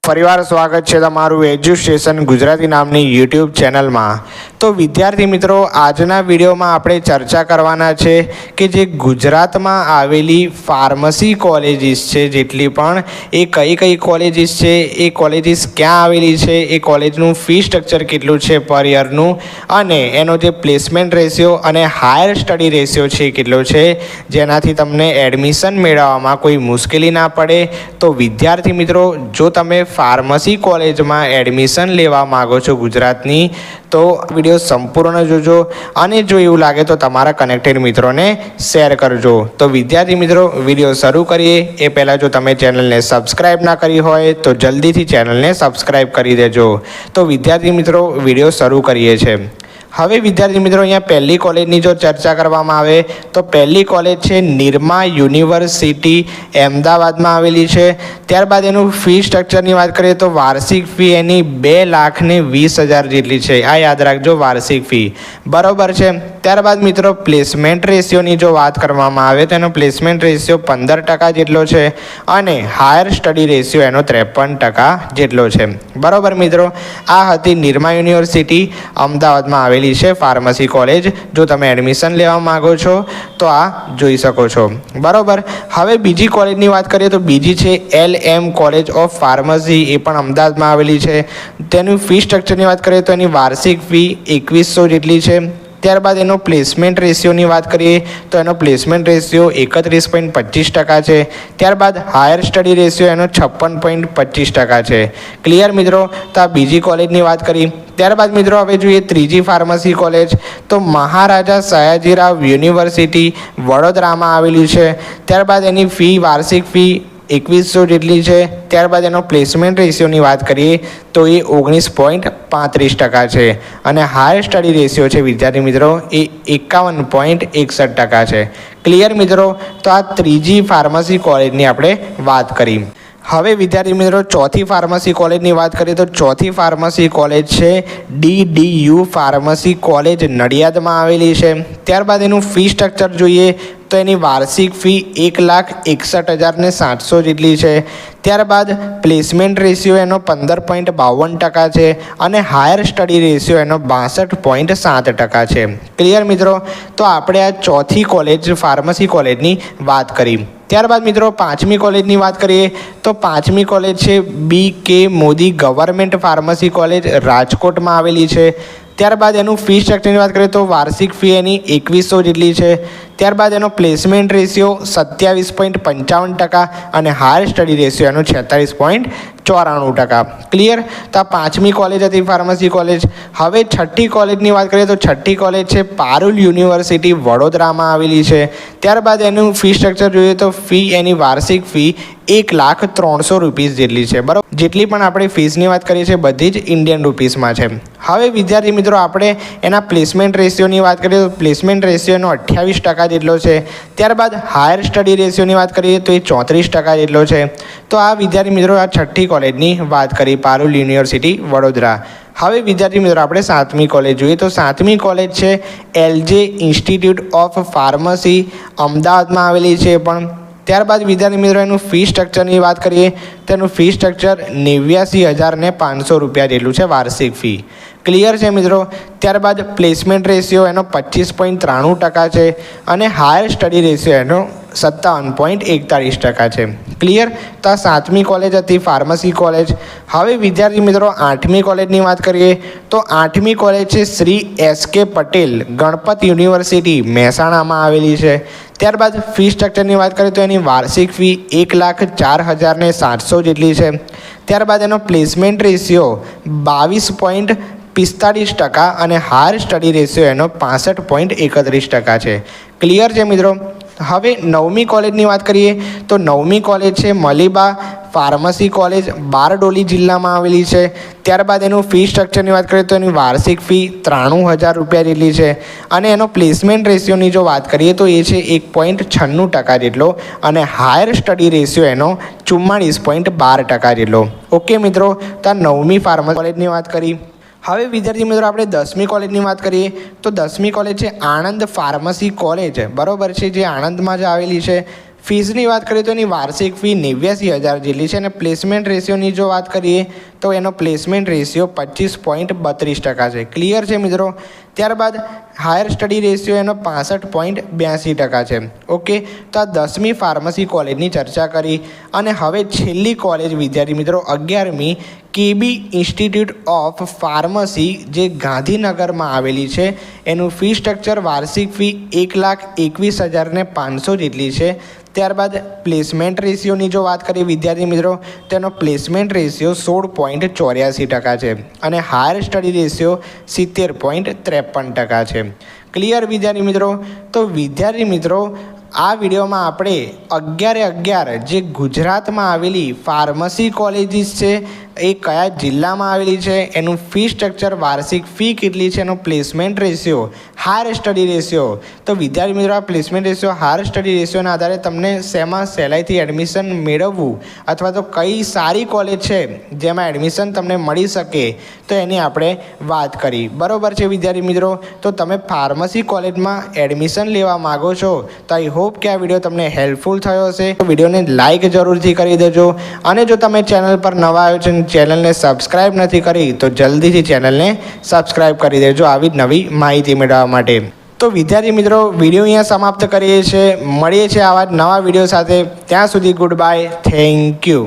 ફરીવાર સ્વાગત છે તમારું એજ્યુસ્ટેશન ગુજરાતી નામની યુટ્યુબ ચેનલમાં। તો વિદ્યાર્થી મિત્રો, આજના વિડીયોમાં આપણે ચર્ચા કરવાના છે કે જે ગુજરાતમાં આવેલી ફાર્મસી કોલેજીસ છે જેટલી પણ એ કઈ કઈ કોલેજીસ છે, એ કોલેજીસ ક્યાં આવેલી છે, એ કોલેજનું ફી સ્ટ્રક્ચર કેટલું છે પર યરનું, અને એનો જે પ્લેસમેન્ટ રેશિયો અને હાયર સ્ટડી રેશિયો છે કેટલો છે, જેનાથી તમને એડમિશન મેળવવામાં કોઈ મુશ્કેલી ના પડે। તો વિદ્યાર્થી મિત્રો, જો તમે ફાર્મસી કોલેજમાં એડમિશન લેવા માગો છો ગુજરાતની, તો વિડીયો સંપૂર્ણ જોજો અને જો એવું લાગે તો તમારા કનેક્ટેડ મિત્રોને શેર કરજો। તો વિદ્યાર્થી મિત્રો, વિડીયો શરૂ કરીએ એ પહેલાં જો તમે ચેનલને સબસ્ક્રાઈબ ના કરી હોય તો જલ્દીથી ચેનલને સબસ્ક્રાઈબ કરી દેજો। તો વિદ્યાર્થી મિત્રો, વિડીયો શરૂ કરીએ છીએ। હવે વિદ્યાર્થી મિત્રો, અહીંયા પહેલી કોલેજની જો ચર્ચા કરવામાં આવે તો પહેલી કોલેજ છે નિરમા યુનિવર્સિટી, અમદાવાદમાં આવેલી છે। ત્યારબાદ એનું ફી સ્ટ્રક્ચરની વાત કરીએ તો વાર્ષિક ફી એની 2,20,000 જેટલી છે। આ યાદ રાખજો, વાર્ષિક ફી, બરાબર છે। ત્યારબાદ મિત્રો, પ્લેસમેન્ટ રેશિયોની જો વાત કરવામાં આવે તો એનો પ્લેસમેન્ટ રેશિયો 15% જેટલો છે અને હાયર સ્ટડી રેશિયો એનો 53% જેટલો છે, બરાબર મિત્રો। આ હતી નિરમા યુનિવર્સિટી, અમદાવાદમાં આવેલી છે ફાર્મસી કોલેજ। જો તમે એડમિશન લેવા માંગો છો તો આ જોઈ શકો છો, બરાબર। હવે બીજી કોલેજની વાત કરીએ તો બીજી છે LM કોલેજ ઓફ ફાર્મસી, એ પણ અમદાવાદમાં આવેલી છે। તેનું ફી સ્ટ્રક્ચરની વાત કરીએ તો એની વાર્ષિક ફી 2,100 જેટલી છે। ત્યારબાદ એનો પ્લેસમેન્ટ રેશિયોની વાત કરીએ તો એનો પ્લેસમેન્ટ રેશિયો 31.25% છે। ત્યારબાદ હાયર સ્ટડી રેશિયો એનો 56.25% છે। ક્લિયર મિત્રો? તો આ બીજી કોલેજની વાત કરી। ત્યારબાદ મિત્રો, હવે જોઈએ ત્રીજી ફાર્મસી કોલેજ, તો મહારાજા સયાજીરાવ યુનિવર્સિટી, વડોદરામાં આવેલી છે। ત્યારબાદ એની ફી, વાર્ષિક ફી 2,100 જેટલી છે। ત્યારબાદ એનો પ્લેસમેન્ટ રેશિયોની વાત કરીએ તો એ 19.35% છે અને હાયર સ્ટડી રેશિયો છે વિદ્યાર્થી મિત્રો એ 51.61% છે। ક્લિયર મિત્રો? તો આ ત્રીજી ફાર્મસી કોલેજની આપણે વાત કરી। હવે વિદ્યાર્થી મિત્રો, ચોથી ફાર્મસી કોલેજની વાત કરીએ તો ચોથી ફાર્મસી કોલેજ છે DDU ફાર્મસી કોલેજ, નડિયાદમાં આવેલી છે। ત્યારબાદ એનું ફી સ્ટ્રક્ચર જોઈએ તો એની વાર્ષિક ફી 1,61,700 જેટલી છે। ત્યારબાદ પ્લેસમેન્ટ રેશિયો એનો 15.52% છે અને હાયર સ્ટડી રેશિયો એનો 62.7% છે। ક્લિયર મિત્રો? તો આપણે આ ચોથી કોલેજ ફાર્મસી કોલેજની વાત કરી। ત્યારબાદ મિત્રો, પાંચમી કોલેજની વાત કરીએ તો પાંચમી કોલેજ છે BK Modi government pharmacy college, રાજકોટમાં આવેલી છે। ત્યારબાદ એનું ફી સ્ટ્રક્ચરની વાત કરીએ તો વાર્ષિક ફી એની 2,100 જેટલી છે। ત્યારબાદ એનો પ્લેસમેન્ટ રેશિયો 27.55% અને હાયર સ્ટડી રેશિયો એનો 46.94%। ક્લિયર? તો આ પાંચમી કોલેજ હતી ફાર્મસી કોલેજ। હવે છઠ્ઠી કોલેજની વાત કરીએ તો છઠ્ઠી કોલેજ છે પારુલ યુનિવર્સિટી, વડોદરામાં આવેલી છે। ત્યારબાદ એનું ફી સ્ટ્રક્ચર જોઈએ તો ફી એની વાર્ષિક ફી 1,03,000 રૂપીસ જેટલી છે, બરાબર। જેટલી પણ આપણે ફીસની વાત કરીએ છીએ બધી જ ઇન્ડિયન રૂપીસમાં છે। હવે વિદ્યાર્થી મિત્રો, આપણે એના પ્લેસમેન્ટ રેશિયોની વાત કરીએ તો પ્લેસમેન્ટ રેશિયોનો 28% જેટલો છે। ત્યારબાદ હાયર સ્ટડી રેશિયોની વાત કરીએ તો એ 34% જેટલો છે। તો આ વિદ્યાર્થી મિત્રો, આ છઠ્ઠી કોલેજની વાત કરી, પારુલ યુનિવર્સિટી, વડોદરા। હવે વિદ્યાર્થી મિત્રો, આપણે સાતમી કોલેજ જોઈએ તો સાતમી કોલેજ છે LJ ઇન્સ્ટિટ્યૂટ ઓફ ફાર્મસી, અમદાવાદમાં આવેલી છે પણ। ત્યારબાદ વિદ્યાર્થી મિત્રો, એનું ફી સ્ટ્રક્ચરની વાત કરીએ તો એનું ફી સ્ટ્રક્ચર 89,500 રૂપિયા જેટલું છે, વાર્ષિક ફી। ક્લિયર છે મિત્રો? ત્યારબાદ પ્લેસમેન્ટ રેશિયો એનો 25.93% છે અને હાયર સ્ટડી રેશિયો એનો 57.41% છે। ક્લિયર? તો આ સાતમી કોલેજ હતી ફાર્મસી કોલેજ। હવે વિદ્યાર્થી મિત્રો, આઠમી કોલેજની વાત કરીએ તો આઠમી કોલેજ છે શ્રી SK પટેલ ગણપત યુનિવર્સિટી, મહેસાણામાં આવેલી છે। ત્યારબાદ ફી સ્ટ્રક્ચરની વાત કરીએ તો એની વાર્ષિક ફી 1,04,700 જેટલી છે। ત્યારબાદ એનો પ્લેસમેન્ટ રેશિયો 22.45% અને હાયર સ્ટડી રેશિયો એનો 65.31% છે। ક્લિયર છે મિત્રો? હવે નવમી કોલેજની વાત કરીએ તો નવમી કોલેજ છે મલીબા ફાર્મસી કોલેજ, બારડોલી જિલ્લામાં આવેલી છે। ત્યારબાદ એનું ફી સ્ટ્રક્ચરની વાત કરીએ તો એની વાર્ષિક ફી 93,000 રૂપિયા જેટલી છે અને એનો પ્લેસમેન્ટ રેશિયોની જો વાત કરીએ તો એ છે 1.96% જેટલો અને હાયર સ્ટડી રેશિયો એનો 44.12% જેટલો। ઓકે મિત્રો? તો આ નવમી ફાર્મસી કોલેજની વાત કરી। હવે વિદ્યાર્થી મિત્રો, આપણે 10મી કોલેજની વાત કરીએ તો 10મી કોલેજ છે આણંદ ફાર્મસી કોલેજ, બરાબર છે, જે આણંદમાં જ આવેલી છે। ફીઝની વાત કરીએ તો એની વાર્ષિક ફી 89,000 જેટલી છે અને પ્લેસમેન્ટ રેશિયોની જો વાત કરીએ તો એનો પ્લેસમેન્ટ રેશિયો 25.32% છે. ક્લિયર છે મિત્રો. ત્યારબાદ હાયર સ્ટડી રેશિયો એનો 65.82% છે. ઓકે, તો આ 10મી ફાર્મસી કોલેજની ચર્ચા કરી અને હવે છેલ્લી કોલેજ વિદ્યાર્થી મિત્રો 11મી કેબી ઇન્સ્ટિટ્યૂટ ઓફ ફાર્મસી જે ગાંધીનગરમાં આવેલી છે. એનું ફી સ્ટ્રક્ચર વાર્ષિક ફી 1,21,500 જેટલી છે. ત્યારબાદ પ્લેસમેન્ટ રેશિયોની જો વાત કરીએ વિદ્યાર્થી મિત્રો તેનો પ્લેસમેન્ટ રેશિયો 16.84% છે અને હાયર સ્ટડી રેશિયો 70.53% છે. ક્લિયર વિદ્યાર્થી મિત્રો. તો વિદ્યાર્થી મિત્રો આ વિડીયોમાં આપણે 11 જે ગુજરાતમાં આવેલી ફાર્મસી કોલેજીસ છે એ કયા જિલ્લામાં આવેલી છે, એનું ફી સ્ટ્રક્ચર, વાર્ષિક ફી કેટલી છે, એનો placement ratio, higher study ratio. તો વિદ્યાર્થી મિત્રો આ પ્લેસમેન્ટ રેશિયો, હાયર સ્ટડી રેશિયોના આધારે તમને શેમાં સહેલાઈથી એડમિશન મેળવવું અથવા તો કઈ સારી કોલેજ છે જેમાં એડમિશન તમને મળી શકે તો એની આપણે વાત કરી. બરાબર છે વિદ્યાર્થી મિત્રો. તો તમે ફાર્મસી કોલેજમાં એડમિશન લેવા માગો છો તો આઈ હોપ કે આ વિડીયો તમને હેલ્પફુલ થયો હશે. વિડીયોને લાઇક જરૂરથી કરી દેજો અને જો તમે ચેનલ પર નવા આવ્યો છો, ચેનલને સબસ્ક્રાઇબ નથી કરી તો જલ્દીથી ચેનલને સબસ્ક્રાઇબ કરી દેજો આવી જ નવી માહિતી મેળવવા માટે. તો વિદ્યાર્થી મિત્રો વિડીયો અહીંયા સમાપ્ત કરીએ છીએ. મળીએ છીએ આવા જ નવા વિડીયો સાથે. ત્યાં સુધી ગુડ બાય. Thank you.